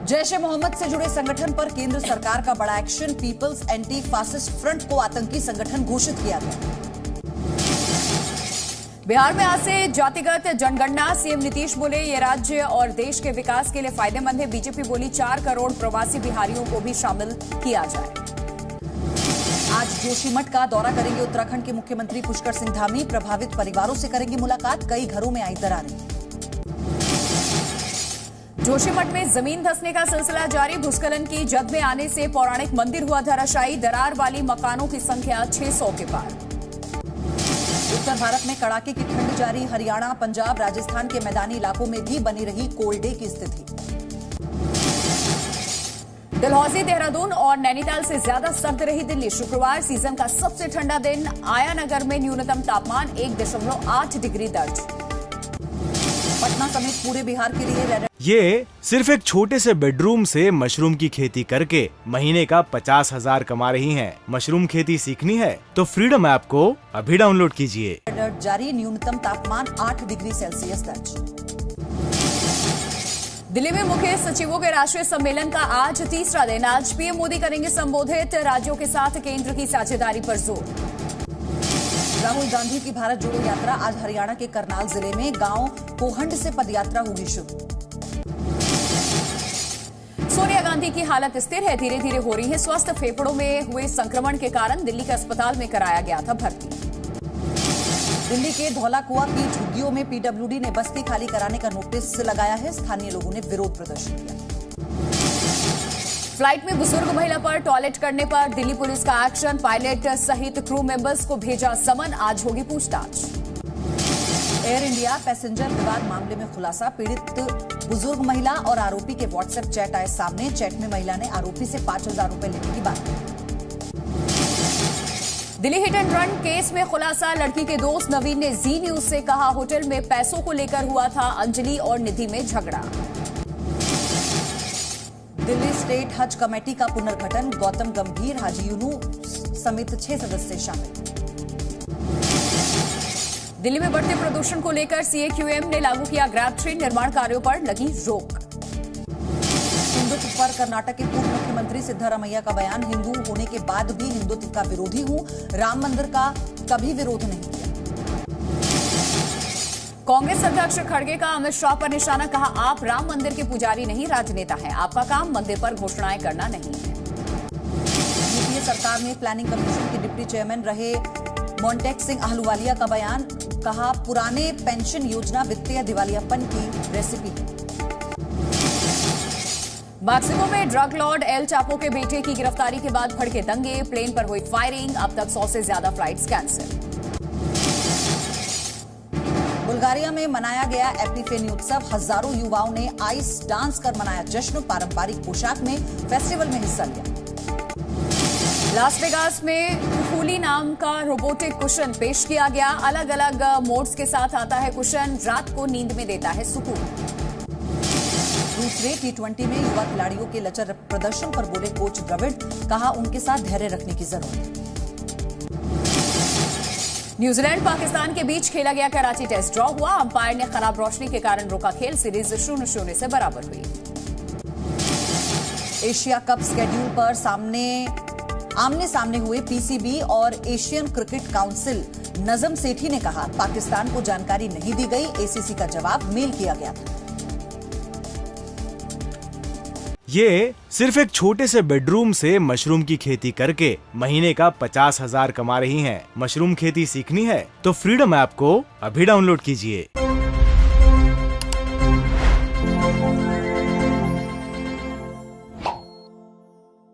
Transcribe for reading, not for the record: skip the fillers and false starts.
जैश ए मोहम्मद से जुड़े संगठन पर केंद्र सरकार का बड़ा action. People's Anti Fascist Front को आतंकी संगठन घोषित किया गया। बिहार में आज से जातिगत जनगणना। सीएम नीतीश बोले ये राज्य और देश के विकास के लिए फायदेमंद है। बीजेपी बोली 4 करोड़ प्रवासी बिहारियों को भी शामिल किया जाए। आज जोशीमठ का दौरा करेंगे उत्तराखंड के मुख्यमंत्री पुष्कर सिंह धामी। प्रभावित परिवारों से करेंगे मुलाकात। कई घरों में आई दरारें। जोशीमठ में जमीन धंसने का सिलसिला जारी। भूस्खलन की जद में आने से पौराणिक मंदिर हुआ धराशायी। दरार वाली मकानों की संख्या 600 के पार। उत्तर भारत में कड़ाके की ठंड जारी। हरियाणा, पंजाब, राजस्थान के मैदानी इलाकों में भी बनी रही कोल्ड डे की स्थिति। डलहौजी, देहरादून और नैनीताल से ज्यादा सर्द रही दिल्ली। शुक्रवार सीजन का सबसे ठंडा दिन। आयानगर में न्यूनतम तापमान 1.8 डिग्री दर्ज। पटना समेत पूरे बिहार के लिए रेड। ये सिर्फ एक छोटे से बेडरूम से मशरूम की खेती करके महीने का 50,000 कमा रही हैं। मशरूम खेती सीखनी है तो फ्रीडम ऐप को अभी डाउनलोड कीजिए। अलर्ट जारी। न्यूनतम तापमान 8 डिग्री सेल्सियस दर्ज। दिल्ली में मुख्य सचिवों के राष्ट्रीय सम्मेलन का आज तीसरा दिन। आज पीएम मोदी करेंगे संबोधित। राज्यों के साथ केंद्र की साझेदारी पर जोर। राहुल गांधी की भारत जोड़ो यात्रा आज हरियाणा के करनाल जिले में गांव कोहंड से पदयात्रा होगी शुरू। सोनिया गांधी की हालत स्थिर है। धीरे धीरे हो रही है स्वस्थ। फेफड़ों में हुए संक्रमण के कारण दिल्ली के अस्पताल में कराया गया था भर्ती। दिल्ली के धौलाकुआं की झुग्गियों में पीडब्ल्यूडी ने बस्ती खाली कराने का नोटिस लगाया है। स्थानीय लोगों ने विरोध प्रदर्शन किया। फ्लाइट में बुजुर्ग महिला पर टॉयलेट करने पर दिल्ली पुलिस का एक्शन। पायलट सहित क्रू मेंबर्स को भेजा समन। आज होगी पूछताछ। एयर इंडिया पैसेंजर विवाद मामले में खुलासा। पीड़ित बुजुर्ग महिला और आरोपी के व्हाट्सएप चैट आए सामने। चैट में महिला ने आरोपी से 5,000 रुपए लेने की बात की। Delhi hit and run case में खुलासा। लड़की के दोस्त नवीन ने जी न्यूज से कहा होटल में पैसों को लेकर हुआ था अंजलि और निधि में झगड़ा। दिल्ली स्टेट हज कमेटी का पुनर्गठन। गौतम गंभीर, हाजी यूनू समेत 6 सदस्य शामिल। दिल्ली में बढ़ते प्रदूषण को लेकर सीएक्यूएम ने लागू किया ग्रैब ट्रेन। निर्माण कार्यों पर लगी रोक। हिंदुत्व पर कर्नाटक के पूर्व मुख्यमंत्री सिद्धरामैया का बयान। हिंदू होने के बाद भी हिंदुत्व का विरोधी हूं। राम मंदिर का कभी विरोध नहीं किया। कांग्रेस अध्यक्ष खड़गे का अमित शाह पर निशाना। कहा आप राम मंदिर के पुजारी नहीं राजनेता हैं। आपका काम मंदिर पर घोषणाएं करना नहीं है। यूपीए सरकार में प्लानिंग कमीशन के डिप्टी चेयरमैन रहे मोन्टेक सिंह अहलूवालिया का बयान। कहा पुराने पेंशन योजना वित्तीय दिवालियापन की रेसिपी है। मैक्सिको में ड्रग लॉर्ड एल चापो के बेटे की गिरफ्तारी के बाद भड़के दंगे। प्लेन पर हुई फायरिंग। अब तक 100 से ज्यादा फ्लाइट्स कैंसिल। बुल्गारिया में मनाया गया एपिफेनी उत्सव। हजारों युवाओं ने आइस डांस कर मनाया जश्न। पारंपरिक पोशाक में फेस्टिवल में हिस्सा लिया। लास वेगास में फूली नाम का रोबोटिक कुशन पेश किया गया। अलग अलग मोड्स के साथ आता है कुशन। रात को नींद में देता है सुकून। दूसरे T20 में युवा खिलाड़ियों के लचर प्रदर्शन पर बोले कोच द्रविड़। कहा उनके साथ धैर्य रखने की जरूरत है। न्यूजीलैंड पाकिस्तान के बीच खेला गया कराची टेस्ट ड्रॉ हुआ। अंपायर ने खराब रोशनी के कारण रोका खेल। सीरीज 0-0 से बराबर हुई। एशिया कप स्केड्यूल पर आमने सामने हुए पीसीबी और Asian cricket council. Najam Sethi ने कहा पाकिस्तान को जानकारी नहीं दी गई। एसीसी का जवाब मेल किया गया था। ये सिर्फ एक छोटे से बेडरूम से मशरूम की खेती करके महीने का 50,000 कमा रही हैं। मशरूम खेती सीखनी है तो फ्रीडम ऐप को अभी डाउनलोड कीजिए।